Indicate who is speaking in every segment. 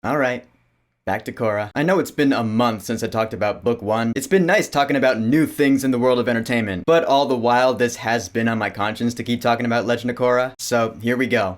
Speaker 1: Alright, back to Korra. I know it's been a month since I talked about book 1. It's been nice talking about new things in the world of entertainment, but all the while this has been on my conscience to keep talking about Legend of Korra, so here we go.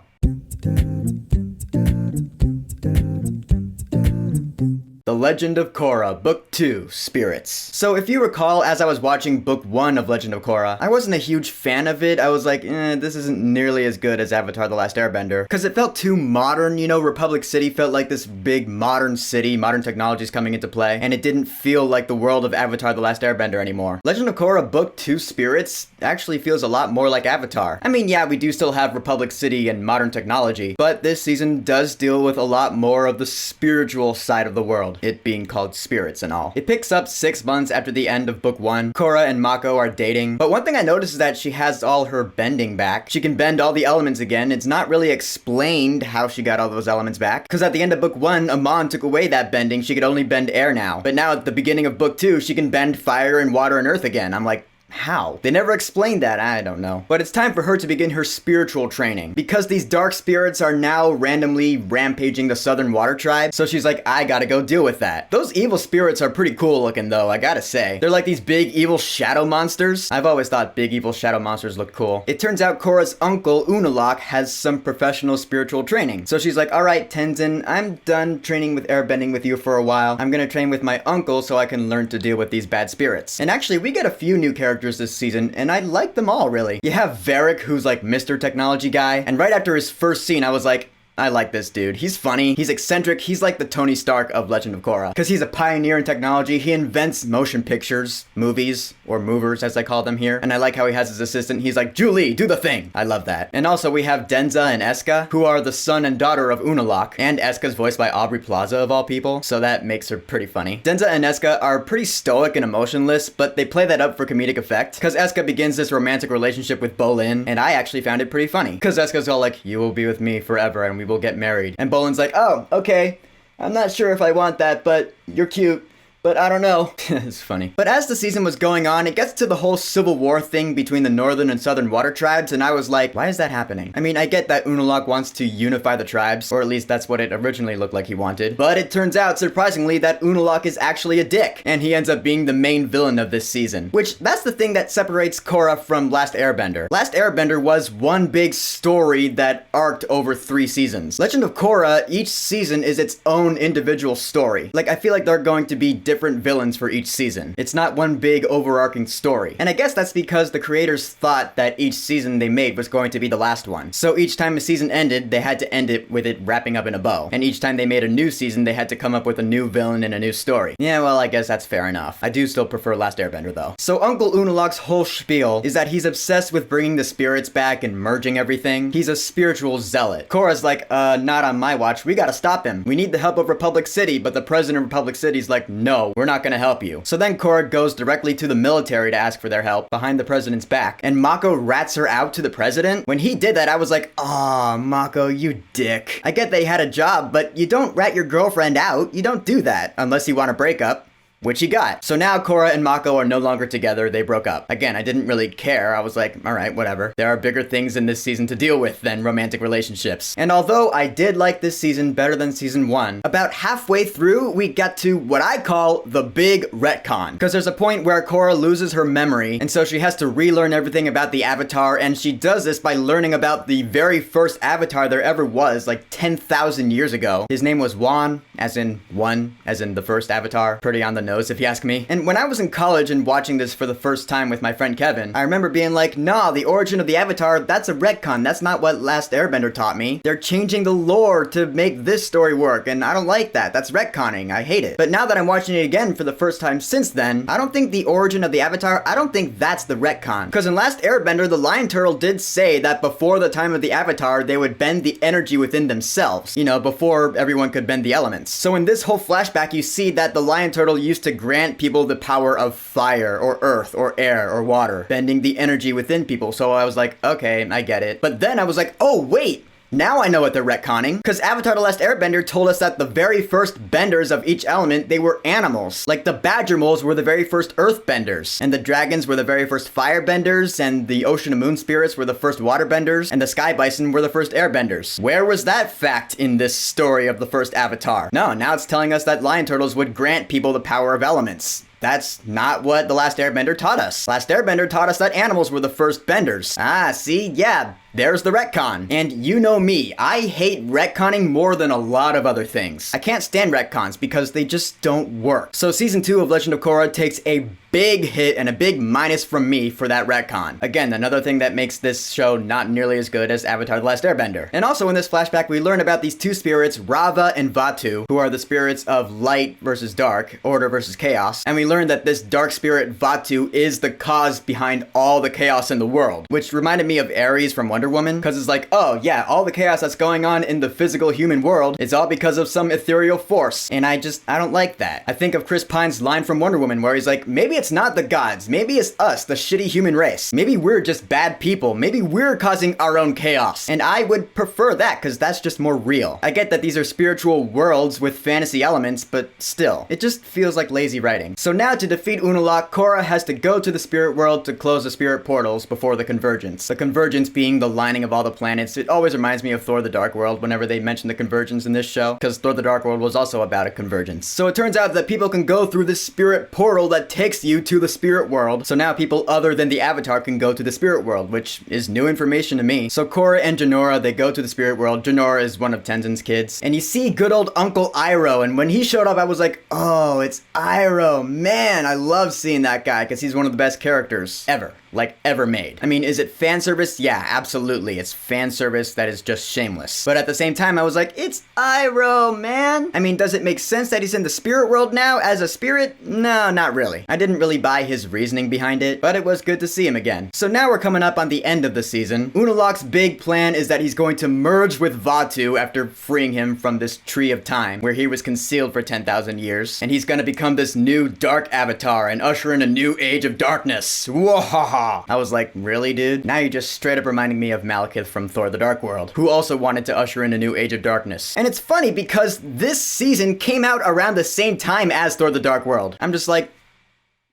Speaker 1: The Legend of Korra, Book 2, Spirits. So if you recall, as I was watching Book 1 of Legend of Korra, I wasn't a huge fan of it. I was like, this isn't nearly as good as Avatar The Last Airbender. Because it felt too modern, you know, Republic City felt like this big modern city, modern technologies coming into play, and it didn't feel like the world of Avatar The Last Airbender anymore. Legend of Korra, Book 2, Spirits actually feels a lot more like Avatar. I mean, yeah, we do still have Republic City and modern technology, but this season does deal with a lot more of the spiritual side of the world, it being called spirits and all. It picks up 6 months after the end of book 1. Korra and Mako are dating, but one thing I noticed is that she has all her bending back. She can bend all the elements again. It's not really explained how she got all those elements back, because at the end of book 1, Amon took away that bending. She could only bend air now. But now at the beginning of book 2, she can bend fire and water and earth again. I'm like, how? They never explained that, I don't know. But it's time for her to begin her spiritual training, because these dark spirits are now randomly rampaging the Southern Water Tribe, so she's like, I gotta go deal with that. Those evil spirits are pretty cool looking though, I gotta say. They're like these big evil shadow monsters. I've always thought big evil shadow monsters look cool. It turns out Korra's uncle, Unalaq, has some professional spiritual training. So she's like, alright Tenzin, I'm done training with airbending with you for a while. I'm gonna train with my uncle so I can learn to deal with these bad spirits. And actually, we get a few new characters this season, and I like them all, really. You have Varric, who's like Mr. Technology Guy, and right after his first scene, I was like, I like this dude. He's funny, he's eccentric, he's like the Tony Stark of Legend of Korra. Because he's a pioneer in technology, he invents motion pictures, movies, or movers as I call them here. And I like how he has his assistant, he's like, Julie, do the thing! I love that. And also we have Denza and Eska, who are the son and daughter of Unalaq. And Eska's voiced by Aubrey Plaza of all people, so that makes her pretty funny. Denza and Eska are pretty stoic and emotionless, but they play that up for comedic effect. Because Eska begins this romantic relationship with Bolin, and I actually found it pretty funny. Because Eska's all like, you will be with me forever and we will get married. And Bolin's like, oh, okay. I'm not sure if I want that, but you're cute. But I don't know. It's funny. But as the season was going on, it gets to the whole civil war thing between the northern and southern water tribes, and I was like, why is that happening? I mean, I get that Unalaq wants to unify the tribes, or at least that's what it originally looked like he wanted. But it turns out, surprisingly, that Unalaq is actually a dick, and he ends up being the main villain of this season. Which, that's the thing that separates Korra from Last Airbender. Last Airbender was one big story that arced over 3 seasons. Legend of Korra, each season is its own individual story. Like, I feel like they're going to be different villains for each season. It's not one big overarching story. And I guess that's because the creators thought that each season they made was going to be the last one. So each time a season ended, they had to end it with it wrapping up in a bow. And each time they made a new season, they had to come up with a new villain and a new story. Yeah, well, I guess that's fair enough. I do still prefer Last Airbender though. So Uncle Unalaq's whole spiel is that he's obsessed with bringing the spirits back and merging everything. He's a spiritual zealot. Korra's like, not on my watch. We gotta stop him. We need the help of Republic City, but the president of Republic City's like, no, we're not gonna help you. So then Korra goes directly to the military to ask for their help behind the president's back. And Mako rats her out to the president. When he did that, I was like, aw, Mako, you dick. I get they had a job, but you don't rat your girlfriend out. You don't do that unless you want a breakup. Which he got. So now Korra and Mako are no longer together, they broke up. Again, I didn't really care, I was like, alright, whatever. There are bigger things in this season to deal with than romantic relationships. And although I did like this season better than season 1, about halfway through, we got to what I call the Big Retcon. Because there's a point where Korra loses her memory, and so she has to relearn everything about the Avatar, and she does this by learning about the very first Avatar there ever was, like 10,000 years ago. His name was Wan, as in one, as in the first Avatar. Pretty on the nose, if you ask me. And when I was in college and watching this for the first time with my friend Kevin, I remember being like, nah, the origin of the Avatar, that's a retcon. That's not what Last Airbender taught me. They're changing the lore to make this story work, and I don't like that. That's retconning. I hate it. But now that I'm watching it again for the first time since then, I don't think the origin of the Avatar, I don't think that's the retcon. Because in Last Airbender, the Lion Turtle did say that before the time of the Avatar, they would bend the energy within themselves. You know, before everyone could bend the elements. So in this whole flashback, you see that the Lion Turtle used to grant people the power of fire or earth or air or water, bending the energy within people. So I was like, okay, I get it. But then I was like, oh wait, Now I know what they're retconning, because Avatar The Last Airbender told us that the very first benders of each element, they were animals. Like the badger moles were the very first earth benders, and the dragons were the very first fire benders, and the ocean and moon spirits were the first water benders, and the sky bison were the first airbenders. Where was that fact in this story of the first Avatar? No, now it's telling us that lion turtles would grant people the power of elements. That's not what The Last Airbender taught us. Last Airbender taught us that animals were the first benders. Ah, see? Yeah, there's the retcon. And you know me, I hate retconning more than a lot of other things. I can't stand retcons because they just don't work. So season 2 of Legend of Korra takes a big hit and a big minus from me for that retcon. Again, another thing that makes this show not nearly as good as Avatar The Last Airbender. And also in this flashback, we learn about these two spirits, Rava and Vatu, who are the spirits of light versus dark, order versus chaos. And we learn that this dark spirit, Vatu, is the cause behind all the chaos in the world, which reminded me of Ares from Wonder Woman, because it's like, oh yeah, all the chaos that's going on in the physical human world is all because of some ethereal force. And I don't like that. I think of Chris Pine's line from Wonder Woman where he's like, maybe it's not the gods, maybe it's us, the shitty human race. Maybe we're just bad people. Maybe we're causing our own chaos. And I would prefer that because that's just more real. I get that these are spiritual worlds with fantasy elements, but still, it just feels like lazy writing. So now to defeat Unalaq, Korra has to go to the spirit world to close the spirit portals before the convergence. The convergence being the lining of all the planets. It always reminds me of Thor the Dark World whenever they mention the convergence in this show, because Thor the Dark World was also about a convergence. So it turns out that people can go through this spirit portal that takes you to the spirit world. So now people other than the Avatar can go to the spirit world, which is new information to me. So Korra and Jinora, they go to the spirit world. Jinora is one of Tenzin's kids. And you see good old Uncle Iroh, and when he showed up, I was like, oh, it's Iroh. Man, I love seeing that guy because he's one of the best characters ever. Like, ever made. I mean, is it fan service? Yeah, absolutely. It's fan service that is just shameless. But at the same time, I was like, it's Iroh, man. I mean, does it make sense that he's in the spirit world now as a spirit? No, not really. I didn't really buy his reasoning behind it, but it was good to see him again. So now we're coming up on the end of the season. Unalaq's big plan is that he's going to merge with Vatu after freeing him from this tree of time, where he was concealed for 10,000 years. And he's gonna become this new dark avatar and usher in a new age of darkness. Wahaha! I was like, really, dude? Now you're just straight up reminding me of Malekith from Thor the Dark World, who also wanted to usher in a new age of darkness. And it's funny because this season came out around the same time as Thor the Dark World. I'm just like,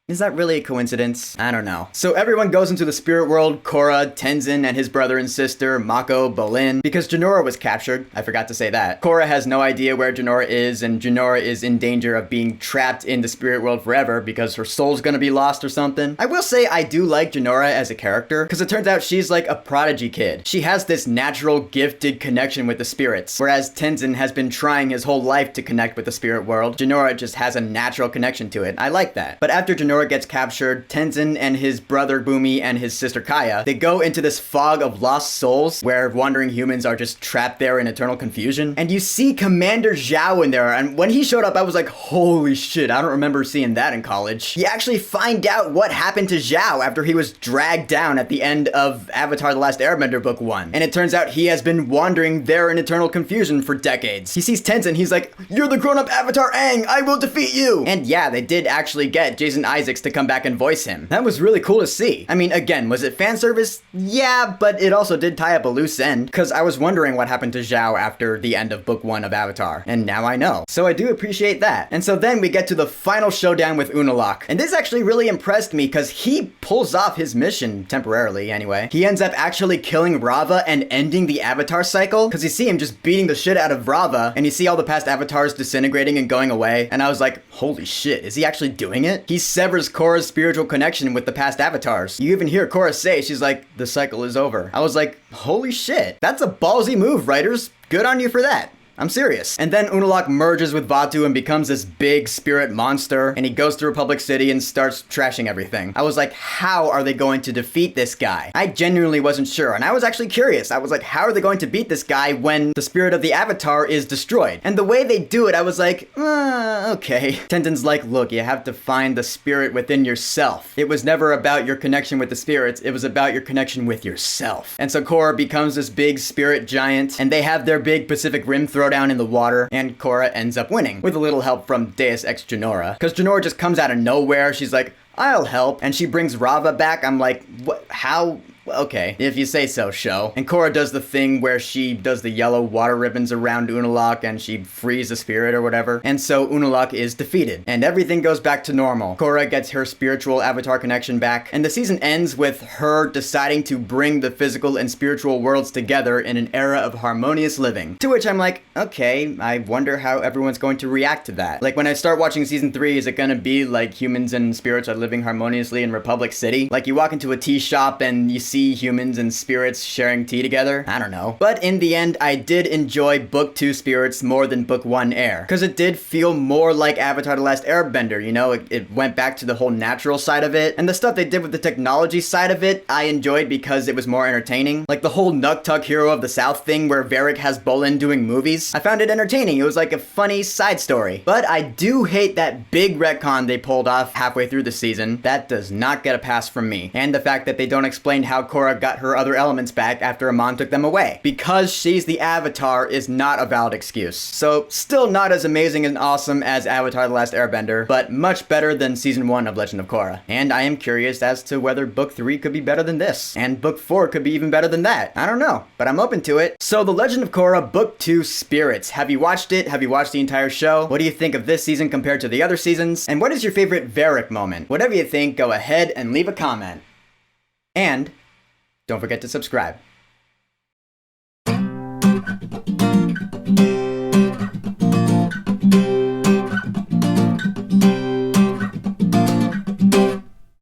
Speaker 1: is that really a coincidence? I don't know. So everyone goes into the spirit world, Korra, Tenzin, and his brother and sister, Mako, Bolin, because Jinora was captured. I forgot to say that. Korra has no idea where Jinora is, and Jinora is in danger of being trapped in the spirit world forever because her soul's gonna be lost or something. I will say I do like Jinora as a character, because it turns out she's like a prodigy kid. She has this natural, gifted connection with the spirits, whereas Tenzin has been trying his whole life to connect with the spirit world. Jinora just has a natural connection to it. I like that. But after Jinora gets captured, Tenzin and his brother Bumi and his sister Kaya, they go into this fog of lost souls where wandering humans are just trapped there in eternal confusion. And you see Commander Zhao in there, and when he showed up, I was like, holy shit, I don't remember seeing that in college. You actually find out what happened to Zhao after he was dragged down at the end of Avatar The Last Airbender Book 1. And it turns out he has been wandering there in eternal confusion for decades. He sees Tenzin, he's like, you're the grown-up Avatar Aang, I will defeat you! And yeah, they did actually get Jason Isaacs to come back and voice him. That was really cool to see. I mean, again, was it fan service? Yeah, but it also did tie up a loose end, because I was wondering what happened to Zhao after the end of Book 1 of Avatar, and now I know. So I do appreciate that. And so then we get to the final showdown with Unalaq. And this actually really impressed me, because he pulls off his mission, temporarily anyway. He ends up actually killing Rava and ending the Avatar cycle, because you see him just beating the shit out of Rava, and you see all the past Avatars disintegrating and going away, and I was like, holy shit, is he actually doing it? He severs Korra's spiritual connection with the past Avatars. You even hear Korra say, she's like, the cycle is over. I was like, holy shit, that's a ballsy move, writers. Good on you for that. I'm serious. And then Unalaq merges with Vatu and becomes this big spirit monster, and he goes to Republic City and starts trashing everything. I was like, how are they going to defeat this guy? I genuinely wasn't sure, and I was actually curious. I was like, how are they going to beat this guy when the spirit of the Avatar is destroyed? And the way they do it, I was like, okay. Tenzin's like, look, you have to find the spirit within yourself. It was never about your connection with the spirits, it was about your connection with yourself. And so Korra becomes this big spirit giant, and they have their big Pacific Rim throwdown in the water, and Korra ends up winning, with a little help from Deus Ex Jinora. Because Jinora just comes out of nowhere, she's like, I'll help, and she brings Rava back. I'm like, what, how? Well, okay, if you say so, show. And Korra does the thing where she does the yellow water ribbons around Unalaq and she frees the spirit or whatever. And so Unalaq is defeated. And everything goes back to normal. Korra gets her spiritual avatar connection back. And the season ends with her deciding to bring the physical and spiritual worlds together in an era of harmonious living. To which I'm like, okay, I wonder how everyone's going to react to that. Like, when I start watching season 3, is it gonna be like humans and spirits are living harmoniously in Republic City? Like, you walk into a tea shop and you see humans and spirits sharing tea together? I don't know. But in the end, I did enjoy Book 2 Spirits more than Book 1 Air. Because it did feel more like Avatar The Last Airbender, you know? It went back to the whole natural side of it. And the stuff they did with the technology side of it, I enjoyed because it was more entertaining. Like the whole Nuktuk Hero of the South thing where Varric has Bolin doing movies. I found it entertaining. It was like a funny side story. But I do hate that big retcon they pulled off halfway through the season. That does not get a pass from me. And the fact that they don't explain how Korra got her other elements back after Amon took them away. Because she's the Avatar is not a valid excuse. So still not as amazing and awesome as Avatar The Last Airbender, but much better than season 1 of Legend of Korra. And I am curious as to whether book 3 could be better than this. And book 4 could be even better than that. I don't know, but I'm open to it. So The Legend of Korra Book 2 Spirits. Have you watched it? Have you watched the entire show? What do you think of this season compared to the other seasons? And what is your favorite Varric moment? Whatever you think, go ahead and leave a comment. And don't forget to subscribe.